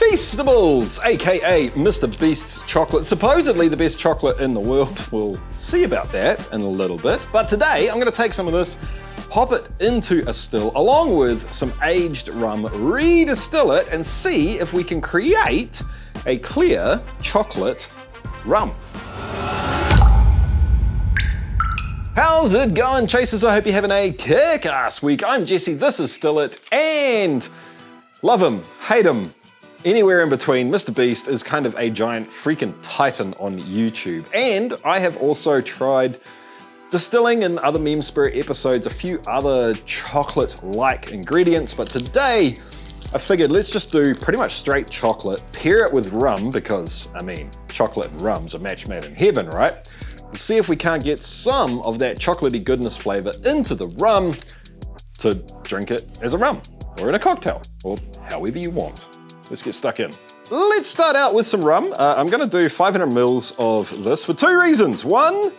Feastables, aka Mr. Beast's chocolate, supposedly the best chocolate in the world. We'll see about that in a little bit. But today I'm going to take some of this, pop it into a still along with some aged rum, redistill it, and see if we can create a clear chocolate rum. How's it going, chasers? I hope you're having a kick-ass week. I'm Jesse, this is Still It, and love him, hate him, anywhere in between, Mr. Beast is kind of a giant freaking titan on YouTube. And I have also tried distilling in other Meme Spirit episodes a few other chocolate-like ingredients, but today I figured let's just do pretty much straight chocolate, pair it with rum, because, I mean, chocolate and rum's a match made in heaven, right? Let's see if we can't get some of that chocolatey goodness flavor into the rum to drink it as a rum, or in a cocktail, or however you want. Let's get stuck in. Let's start out with some rum. I'm gonna do 500 mils of this for two reasons. One,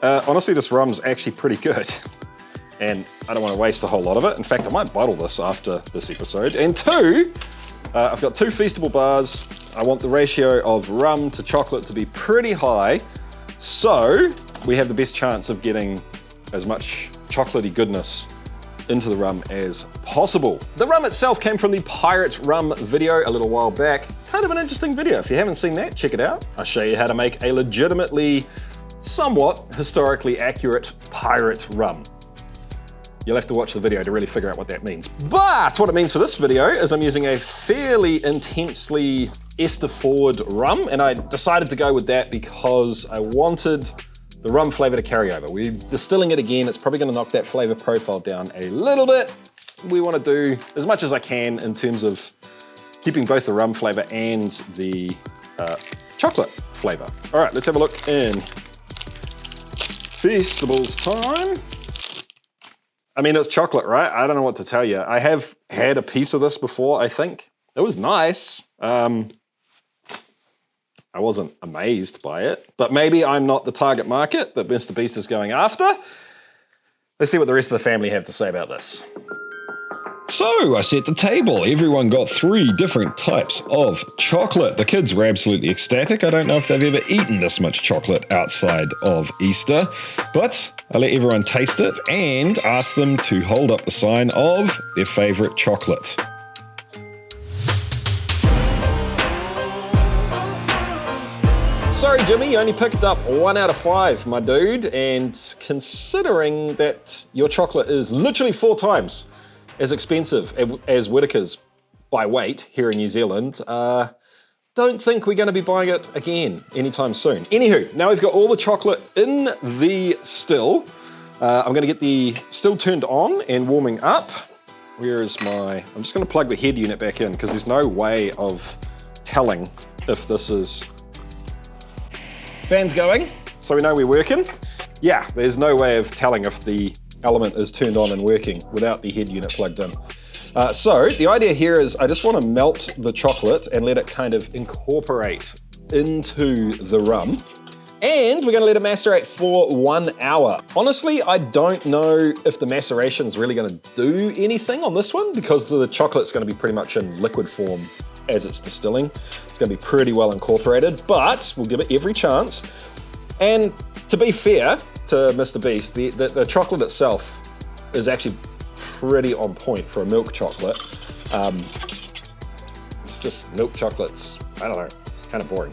honestly, this rum's actually pretty good, and I don't want to waste a whole lot of it. In fact, I might bottle this after this episode. And two, I've got 2 Feastable bars. I want the ratio of rum to chocolate to be pretty high, so we have the best chance of getting as much chocolatey goodness into the rum as possible. The rum itself came from the Pirate Rum video a little while back. Kind of an interesting video. If you haven't seen that, check it out. I'll show you how to make a legitimately, somewhat historically accurate pirate rum. You'll have to watch the video to really figure out what that means. But what it means for this video is I'm using a fairly intensely ester-forward rum, and I decided to go with that because I wanted the rum flavor to carry over. We're distilling it again. It's probably gonna knock that flavor profile down a little bit. We wanna do as much as I can in terms of keeping both the rum flavor and the chocolate flavor. All right, let's have a look in Feastables time. I mean, it's chocolate, right? I don't know what to tell you. I have had a piece of this before, I think. It was nice. I wasn't amazed by it, but maybe I'm not the target market that Mr. Beast is going after. Let's see what the rest of the family have to say about this. So I set the table. Everyone got 3 different types of chocolate. The kids were absolutely ecstatic. I don't know if they've ever eaten this much chocolate outside of Easter, but I let everyone taste it and ask them to hold up the sign of their favorite chocolate. Sorry, Jimmy, you only picked up 1 out of 5, my dude, and considering that your chocolate is literally 4 times as expensive as Whittaker's by weight here in New Zealand, don't think we're going to be buying it again anytime soon. Anywho, now we've got all the chocolate in the still. I'm going to get the still turned on and warming up. Where is my... I'm just going to plug the head unit back in because there's no way of telling if this is... Fan's going, so we know we're working. Yeah, there's no way of telling if the element is turned on and working without the head unit plugged in. So the idea here is I just want to melt the chocolate and let it kind of incorporate into the rum. And we're going to let it macerate for 1 hour. Honestly, I don't know if the maceration is really going to do anything on this one because the chocolate's going to be pretty much in liquid form as it's distilling. It's going to be pretty well incorporated, but we'll give it every chance. And to be fair to Mr. Beast, the chocolate itself is actually pretty on point for a milk chocolate. It's just milk chocolates, I don't know, it's kind of boring.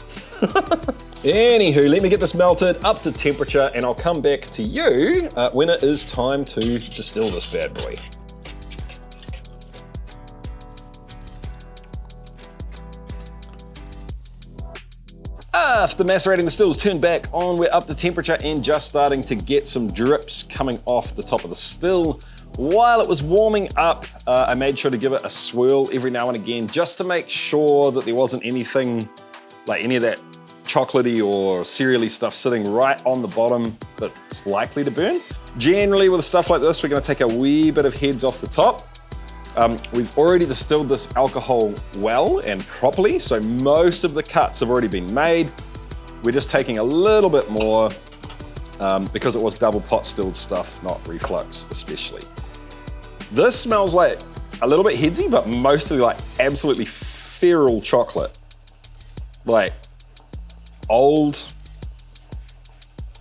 Anywho, let me get this melted up to temperature and I'll come back to you when it is time to distill this bad boy. After macerating, the still's turned back on, we're up to temperature and just starting to get some drips coming off the top of the still. While it was warming up, I made sure to give it a swirl every now and again just to make sure that there wasn't anything, like any of that chocolatey or cereally stuff sitting right on the bottom that's likely to burn. Generally with stuff like this, we're going to take a wee bit of heads off the top. We've already distilled this alcohol well and properly, so most of the cuts have already been made. We're just taking a little bit more because it was double pot stilled stuff, not reflux especially. This smells like a little bit headsy, but mostly like absolutely feral chocolate. Like old,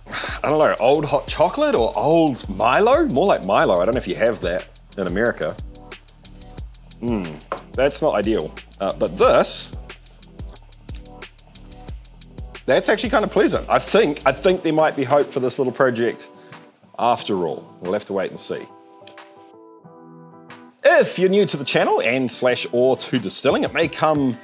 I don't know, old hot chocolate or old Milo? More like Milo. I don't know if you have that in America. That's not ideal. But this, that's actually kind of pleasant. I think there might be hope for this little project after all. We'll have to wait and see. If you're new to the channel and / or to distilling, it may come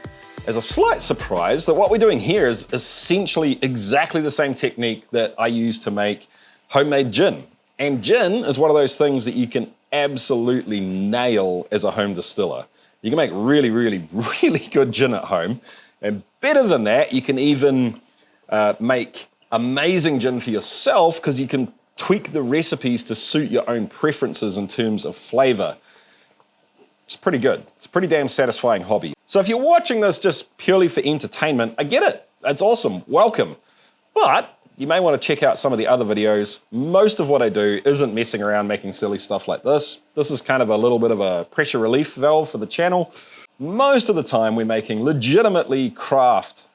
as a slight surprise that what we're doing here is essentially exactly the same technique that I use to make homemade gin. And gin is one of those things that you can absolutely nail as a home distiller. You can make really, really, really good gin at home. And better than that, you can even make amazing gin for yourself because you can tweak the recipes to suit your own preferences in terms of flavor. It's pretty good. It's a pretty damn satisfying hobby. So if you're watching this just purely for entertainment, I get it. That's awesome. Welcome. But you may want to check out some of the other videos. Most of what I do isn't messing around making silly stuff like this. This is kind of a little bit of a pressure relief valve for the channel. Most of the time we're making legitimately craft,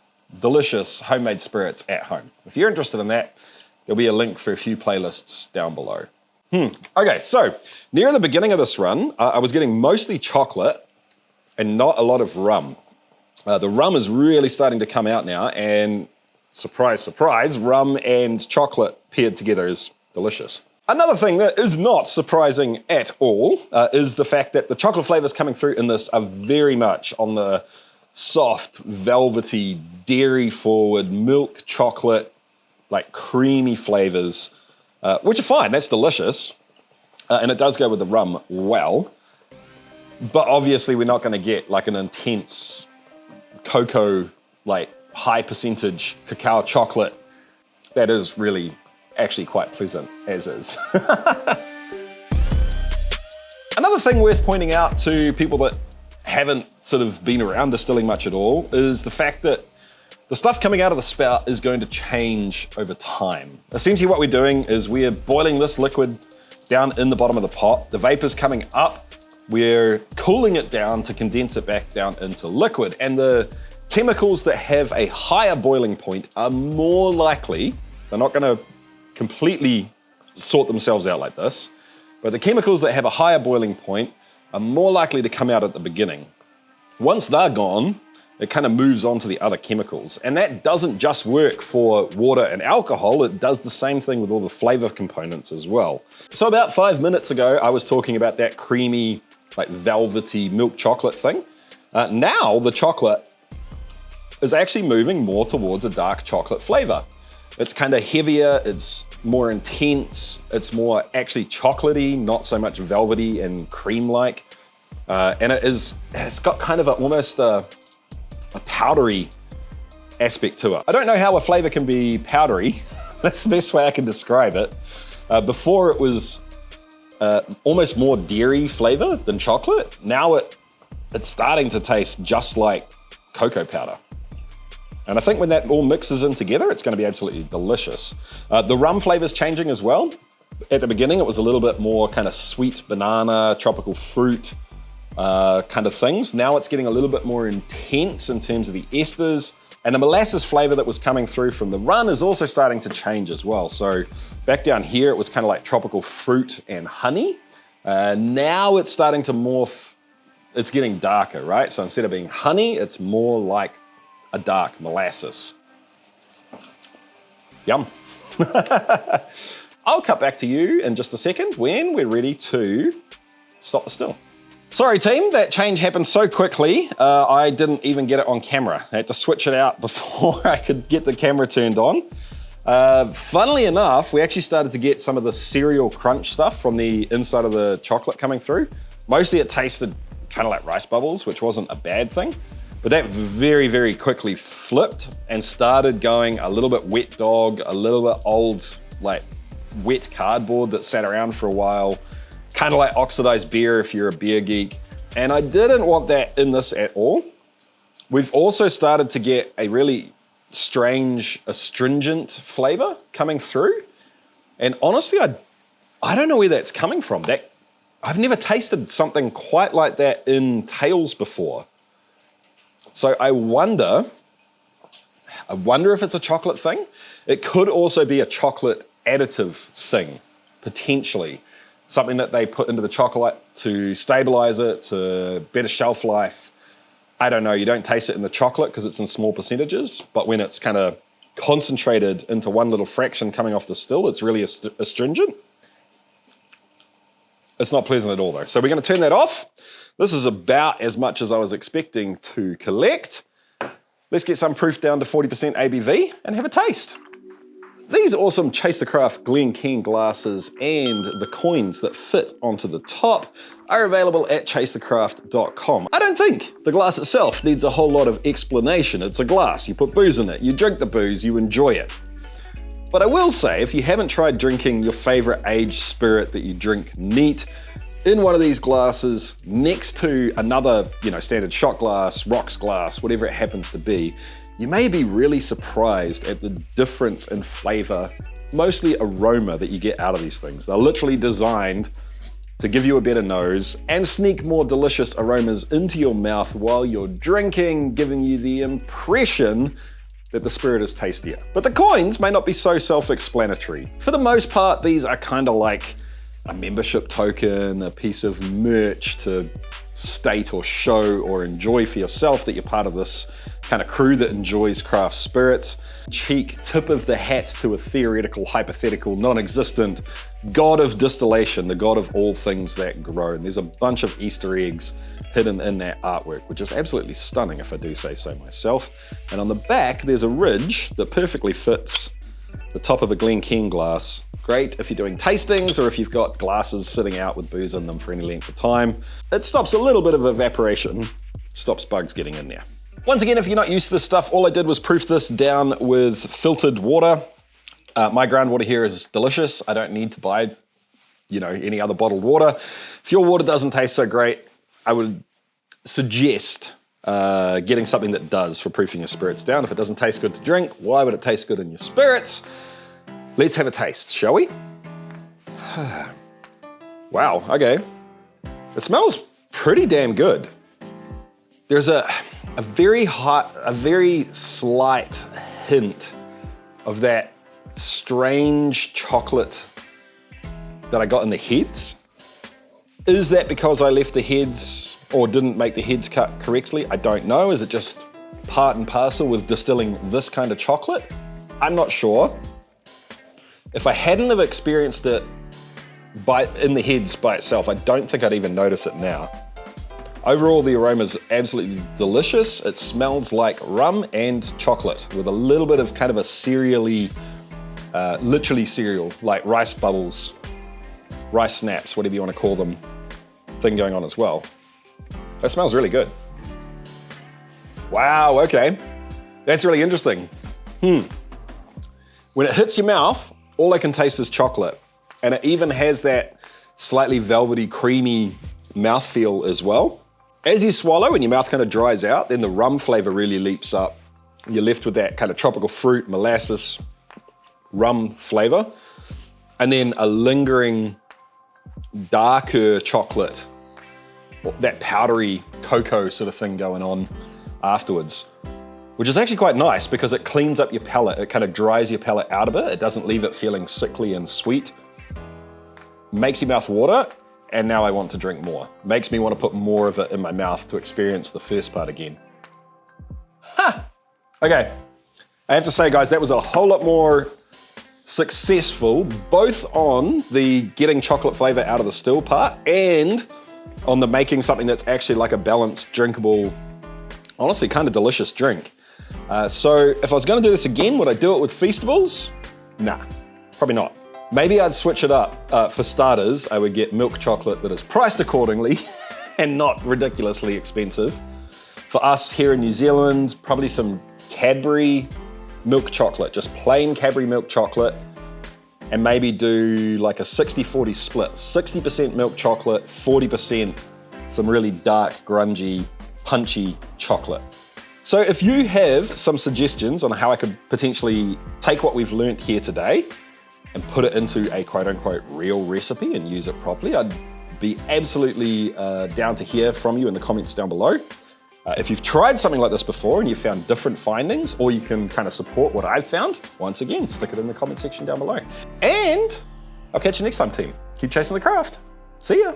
delicious homemade spirits at home. If you're interested in that, there'll be a link for a few playlists down below. Okay, so near the beginning of this run, I was getting mostly chocolate and not a lot of rum. The rum is really starting to come out now, and surprise, surprise, rum and chocolate paired together is delicious. Another thing that is not surprising at all is the fact that the chocolate flavors coming through in this are very much on the soft, velvety, dairy-forward, milk chocolate, like creamy flavors, which are fine, that's delicious. And it does go with the rum well. But obviously we're not gonna get like an intense cocoa, like high percentage cacao chocolate. That is really actually quite pleasant as is. Another thing worth pointing out to people that haven't sort of been around distilling much at all is the fact that the stuff coming out of the spout is going to change over time. Essentially what we're doing is we're boiling this liquid down in the bottom of the pot. The vapor's coming up. We're cooling it down to condense it back down into liquid. And the chemicals that have a higher boiling point are more likely, they're not gonna completely sort themselves out like this, but the chemicals that have a higher boiling point are more likely to come out at the beginning. Once they're gone, it kind of moves on to the other chemicals. And that doesn't just work for water and alcohol, it does the same thing with all the flavor components as well. So about 5 minutes ago, I was talking about that creamy, like velvety milk chocolate thing. Now the chocolate is actually moving more towards a dark chocolate flavor. It's kind of heavier, it's more intense, it's more actually chocolatey, not so much velvety and cream-like. And it's got kind of almost a powdery aspect to it. I don't know how a flavor can be powdery. That's the best way I can describe it. Before it was almost more dairy flavor than chocolate. Now it's starting to taste just like cocoa powder. And I think when that all mixes in together, it's going to be absolutely delicious. The rum flavor's changing as well. At the beginning, it was a little bit more kind of sweet banana, tropical fruit kind of things. Now it's getting a little bit more intense in terms of the esters. And the molasses flavor that was coming through from the run is also starting to change as well. So back down here, it was kind of like tropical fruit and honey. Now it's starting to morph, it's getting darker, right? So instead of being honey, it's more like a dark molasses. Yum. I'll cut back to you in just a second when we're ready to stop the still. Sorry team, that change happened so quickly, I didn't even get it on camera. I had to switch it out before I could get the camera turned on. Funnily enough, we actually started to get some of the cereal crunch stuff from the inside of the chocolate coming through. Mostly it tasted kind of like rice bubbles, which wasn't a bad thing. But that very, very quickly flipped and started going a little bit wet dog, a little bit old, like wet cardboard that sat around for a while, kind of like oxidized beer if you're a beer geek. And I didn't want that in this at all. We've also started to get a really strange, astringent flavor coming through. And honestly, I don't know where that's coming from. I've never tasted something quite like that in tails before. So I wonder if it's a chocolate thing. It could also be a chocolate additive thing, potentially. Something that they put into the chocolate to stabilize it, to better shelf life. I don't know, you don't taste it in the chocolate because it's in small percentages, but when it's kind of concentrated into one little fraction coming off the still, it's really astringent. It's not pleasant at all though. So we're gonna turn that off. This is about as much as I was expecting to collect. Let's get some proof down to 40% ABV and have a taste. These awesome Chase the Craft Glencairn glasses and the coins that fit onto the top are available at chasethecraft.com. I don't think the glass itself needs a whole lot of explanation. It's a glass, you put booze in it, you drink the booze, you enjoy it. But I will say, if you haven't tried drinking your favorite aged spirit that you drink neat in one of these glasses next to another, standard shot glass, rocks glass, whatever it happens to be, you may be really surprised at the difference in flavor, mostly aroma, that you get out of these things. They're literally designed to give you a better nose and sneak more delicious aromas into your mouth while you're drinking, giving you the impression that the spirit is tastier. But the coins may not be so self-explanatory. For the most part, these are kind of like a membership token, a piece of merch to state or show or enjoy for yourself that you're part of this kind of crew that enjoys craft spirits. Cheek tip of the hat to a theoretical, hypothetical, non-existent god of distillation, the god of all things that grow. And there's a bunch of Easter eggs hidden in that artwork, which is absolutely stunning if I do say so myself. And on the back, there's a ridge that perfectly fits the top of a Glencairn glass. Great if you're doing tastings or if you've got glasses sitting out with booze in them for any length of time. It stops a little bit of evaporation, stops bugs getting in there. Once again, if you're not used to this stuff, all I did was proof this down with filtered water. My groundwater here is delicious. I don't need to buy, any other bottled water. If your water doesn't taste so great, I would suggest getting something that does for proofing your spirits down. If it doesn't taste good to drink, why would it taste good in your spirits? Let's have a taste, shall we? Wow, okay. It smells pretty damn good. There's a very slight hint of that strange chocolate that I got in the heads. Is that because I left the heads or didn't make the heads cut correctly? I don't know. Is it just part and parcel with distilling this kind of chocolate? I'm not sure. If I hadn't have experienced it in the heads by itself, I don't think I'd even notice it now. Overall, the aroma is absolutely delicious. It smells like rum and chocolate with a little bit of kind of a cereal-y, literally cereal, like rice bubbles, rice snaps, whatever you want to call them, thing going on as well. That smells really good. Wow, okay. That's really interesting. When it hits your mouth, all I can taste is chocolate. And it even has that slightly velvety, creamy mouthfeel as well. As you swallow and your mouth kind of dries out, then the rum flavor really leaps up. You're left with that kind of tropical fruit, molasses, rum flavor. And then a lingering, darker chocolate, that powdery cocoa sort of thing going on afterwards, which is actually quite nice because it cleans up your palate. It kind of dries your palate out a bit. It doesn't leave it feeling sickly and sweet. Makes your mouth water, and now I want to drink more. Makes me want to put more of it in my mouth to experience the first part again. Okay, I have to say, guys, that was a whole lot more successful, both on the getting chocolate flavor out of the still part and on the making something that's actually like a balanced, drinkable, honestly kind of delicious drink. So if I was gonna do this again, would I do it with Feastables? Nah, probably not. Maybe I'd switch it up. For starters, I would get milk chocolate that is priced accordingly and not ridiculously expensive. For us here in New Zealand, probably some Cadbury milk chocolate, just plain Cadbury milk chocolate, and maybe do like a 60-40 split. 60% milk chocolate, 40% some really dark, grungy, punchy chocolate. So if you have some suggestions on how I could potentially take what we've learnt here today and put it into a quote-unquote real recipe and use it properly, I'd be absolutely down to hear from you in the comments down below. If you've tried something like this before and you've found different findings, or you can kind of support what I've found, once again, stick it in the comment section down below. And I'll catch you next time, team. Keep chasing the craft. See ya.